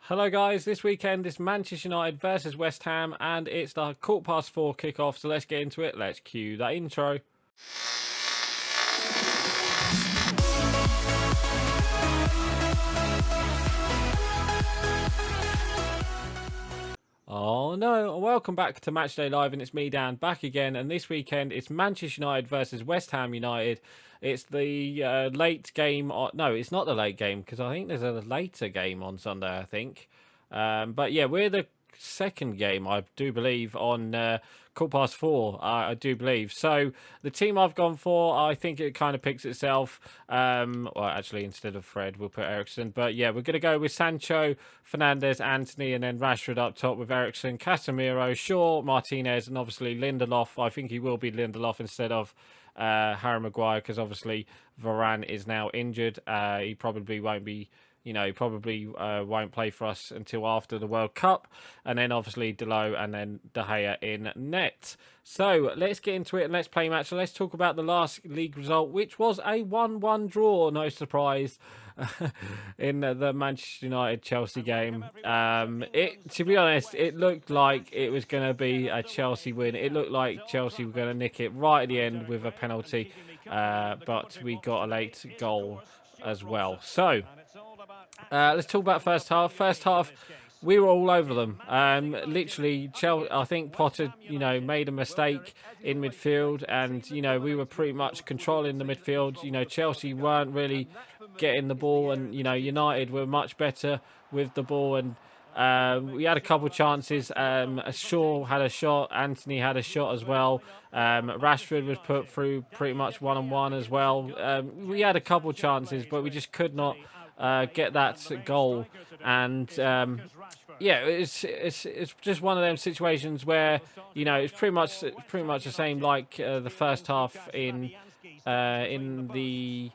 Hello guys, this weekend is Manchester United versus West Ham and it's the 4:15 kickoff, so let's get into it. Let's cue that intro. Oh no, welcome back to Matchday Live, and it's me, Dan, back again, and this weekend it's Manchester United versus West Ham United. It's the late game. No, it's not the late game, because I think there's a later game on Sunday, I think. But yeah, we're the second game, I do believe, on 4:15. I do believe. So the team I've gone for, I think it kind of picks itself. Well, actually, instead of Fred, we'll put Ericsson. But yeah, we're going to go with Sancho, Fernandes, Anthony, and then Rashford up top with Ericsson, Casemiro, Shaw, Martinez, and obviously Lindelof. I think he will be Lindelof instead of Harry Maguire, because obviously Varane is now injured. He probably won't be. He probably won't play for us until after the World Cup. And then obviously Delo and then De Gea in net. So let's get into it and let's play match. So let's talk about the last league result, which was a 1-1 draw. No surprise in the Manchester United-Chelsea game. To be honest, it looked like it was going to be a Chelsea win. It looked like Chelsea were going to nick it right at the end with a penalty. But we got a late goal as well. So let's talk about first half. First half, we were all over them. Literally, I think Potter, made a mistake in midfield, and we were pretty much controlling the midfield. Chelsea weren't really getting the ball, and United were much better with the ball, and we had a couple of chances. Shaw had a shot, Anthony had a shot as well. Rashford was put through pretty much one-on-one as well. We had a couple of chances, but we just could not get that goal. And yeah, it's just one of them situations where it's pretty much the same like the first half in the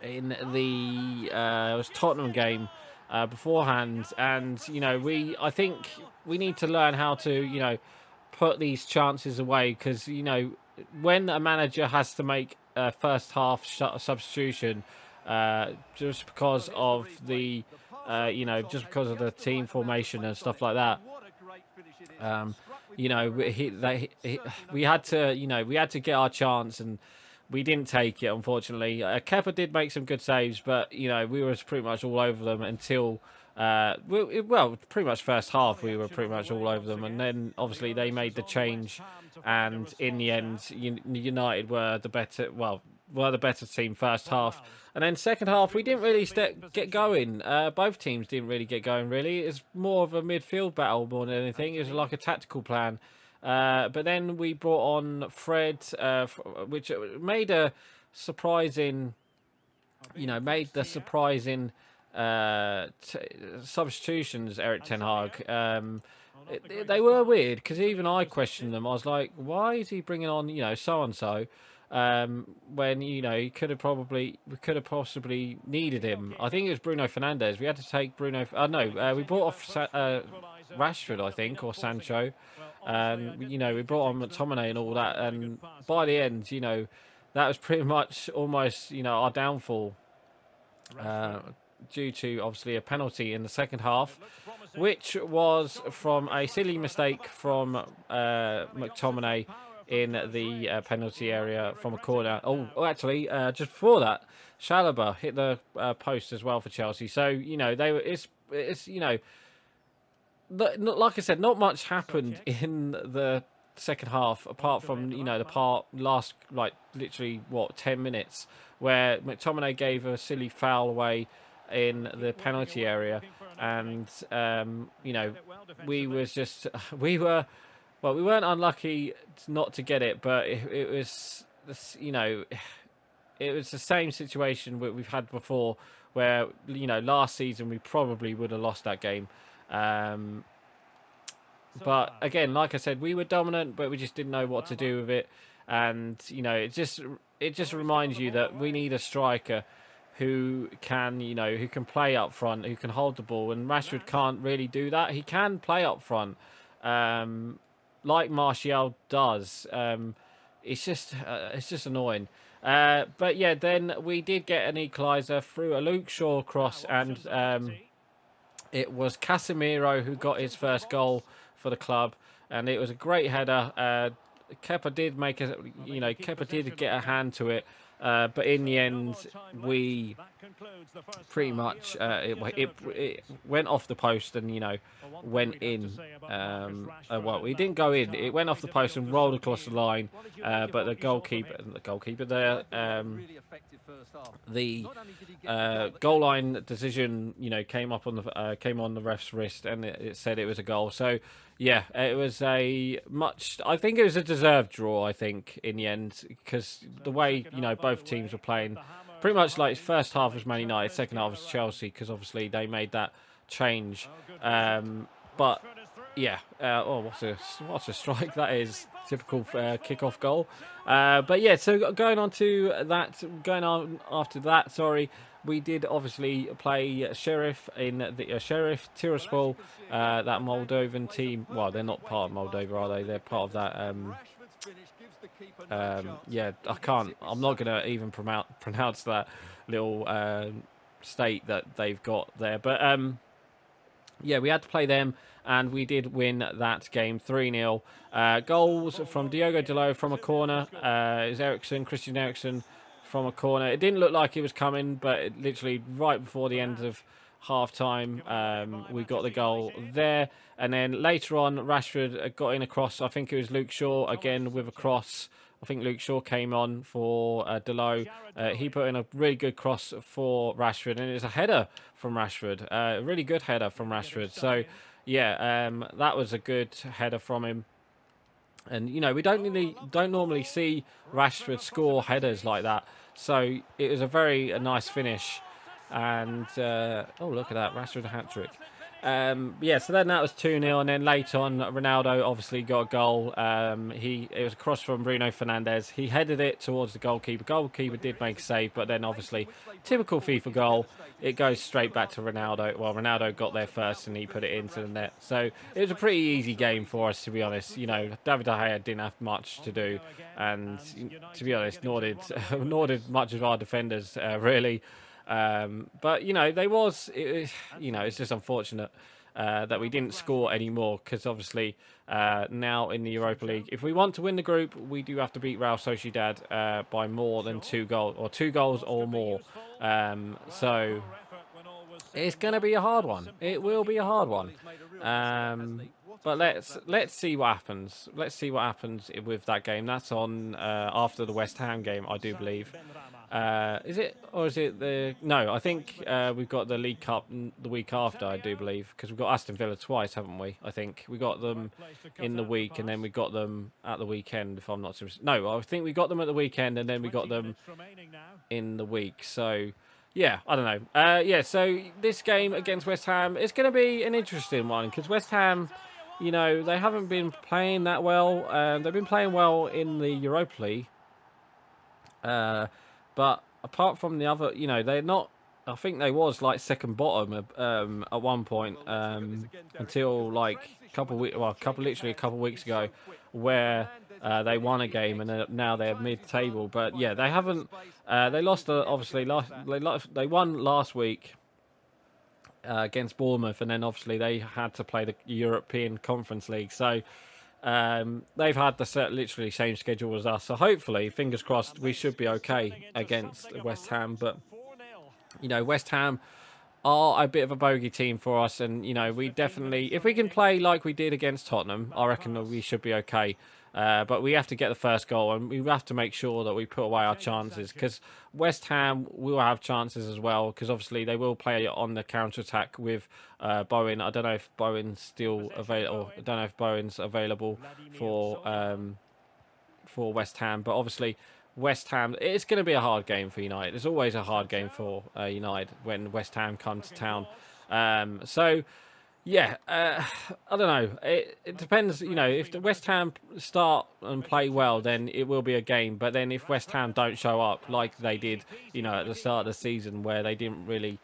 it was Tottenham game beforehand. And I think we need to learn how to put these chances away, because when a manager has to make a first half substitution, just because of the just because of the team formation and stuff like that, we had to get our chance, and we didn't take it, unfortunately. Kepa did make some good saves, but we were pretty much all over them until pretty much first half we were pretty much all over them, and then obviously they made the change, and in the end, United were the better team first half. And then second half, we didn't really get going. Both teams didn't really get going, really. It's more of a midfield battle more than anything. It was like a tactical plan. But then we brought on Fred, which made a surprising, made the surprising substitutions, Eric Ten Hag. They were weird, because even I questioned them. I was like, why is he bringing on, so-and-so? When we could have possibly needed him. I think it was Bruno Fernandes. We had to take Bruno. We brought off Rashford, I think, or Sancho. We brought on McTominay and all that. And by the end, that was pretty much almost our downfall, due to obviously a penalty in the second half, which was from a silly mistake from McTominay in the penalty area from a corner. Actually, just before that, Chalobah hit the post as well for Chelsea. So they were. It's like I said, not much happened in the second half apart from the last literally 10 minutes where McTominay gave a silly foul away in the penalty area, and we weren't unlucky not to get it, but it was it was the same situation we've had before, where last season we probably would have lost that game. But again, like I said, we were dominant, but we just didn't know what to do with it. And it just reminds you that we need a striker who can play up front, who can hold the ball, and Rashford can't really do that. He can play up front, like Martial does. It's just annoying. But yeah, then we did get an equaliser through a Luke Shaw cross, and it was Casemiro who got his first goal for the club, and it was a great header. Kepa did make a, Kepa did get a hand to it, but in the end, we pretty much it went off the post and went in. Well, it didn't go in. It went off the post and rolled across the line, but the goalkeeper there. The goal line decision, came up on the ref's wrist, and it said it was a goal. So yeah, it was I think it was a deserved draw. I think in the end, because the way both teams were playing, pretty much like first half was Man United, second half was Chelsea, because obviously they made that change. But yeah, what a strike that is! Typical kickoff goal. But yeah, so going on after that, sorry, we did obviously play Sheriff in the Sheriff Tiraspol, that Moldovan team. Well, they're not part of Moldova, are they? They're part of that. Yeah, I'm not gonna even pronounce that little state that they've got there. But yeah, we had to play them, and we did win that game 3-0. Goals from Diogo Dalot from a corner. It was Christian Eriksen from a corner. It didn't look like it was coming, but literally right before the end of half-time, we got the goal there. And then later on, Rashford got in a cross. I think it was Luke Shaw again with a cross. I think Luke Shaw came on for Dalot. He put in a really good cross for Rashford, and it's a header from Rashford. A really good header from Rashford. So, yeah, that was a good header from him. And we don't normally see Rashford score headers like that. So it was a nice finish. And oh, look at that, Rashford hat trick. Yeah, so then that was 2-0, and then later on, Ronaldo obviously got a goal. It was a cross from Bruno Fernandes. He headed it towards the goalkeeper. Goalkeeper did make a save, but then obviously, typical FIFA goal, it goes straight back to Ronaldo. Well, Ronaldo got there first, and he put it into the net. So it was a pretty easy game for us, to be honest. David De Gea didn't have much to do, and to be honest, nor did much of our defenders really. But it's just unfortunate that we didn't score anymore, because obviously now in the Europa League, if we want to win the group, we do have to beat Real Sociedad by more than 2 goals or more. So it's going to be a hard one. It will be a hard one. But let's see what happens. Let's see what happens with that game. That's on after the West Ham game, I do believe. Is it, or is it the... No, I think we've got the League Cup the week after, I do believe, because we've got Aston Villa twice, haven't we? I think we got them in the week, and then we got them at the weekend, if I'm not... No, I think we got them at the weekend, and then we got them in the week. So, yeah, I don't know. Yeah, so this game against West Ham, it's going to be an interesting one, because West Ham, they haven't been playing that well. They've been playing well in the Europa League. But apart from the other, they're not... I think they was like second bottom at one point until like literally a couple weeks ago, where they won a game, and now they're mid-table. But yeah, they haven't. They lost obviously they won last week against Bournemouth, and then obviously they had to play the European Conference League. So. They've had the literally same schedule as us, so hopefully, fingers crossed, we should be okay against West Ham. But West Ham are a bit of a bogey team for us, and we definitely, if we can play like we did against Tottenham, I reckon that we should be okay. But we have to get the first goal, and we have to make sure that we put away our chances, because West Ham will have chances as well, because obviously they will play on the counter-attack with Bowen. I don't know if Bowen's still available. I don't know if Bowen's available for West Ham, but obviously West Ham, it's going to be a hard game for United. It's always a hard game for United when West Ham come to town. So... Yeah, I don't know. It depends, if the West Ham start and play well, then it will be a game. But then if West Ham don't show up like they did, at the start of the season, where they didn't really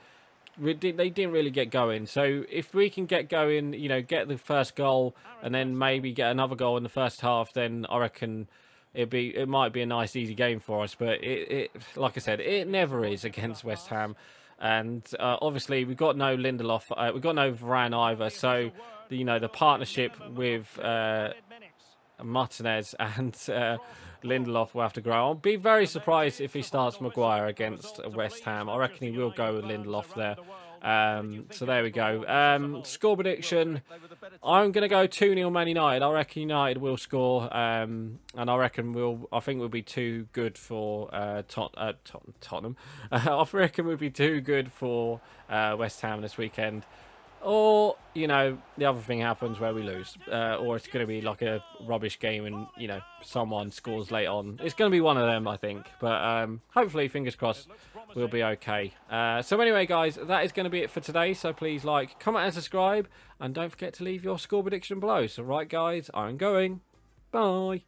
get going. So if we can get going, get the first goal, and then maybe get another goal in the first half, then I reckon it might be a nice easy game for us. But it like I said, it never is against West Ham. And obviously we've got no Lindelof, we've got no Varane either. So the partnership with Martinez and Lindelof will have to grow. I'll be very surprised if he starts Maguire against West Ham. I reckon he will go with Lindelof there. So there we go. Score prediction. I'm going to go 2-0 Man United. I reckon United will score. And I think we'll be too good for Tottenham. I reckon we'll be too good for West Ham this weekend. Or, the other thing happens where we lose. Or it's going to be like a rubbish game and, someone scores late on. It's going to be one of them, I think. But hopefully, fingers crossed, we'll be okay. So anyway, guys, that is going to be it for today. So please like, comment and subscribe. And don't forget to leave your score prediction below. So right, guys, I'm going. Bye.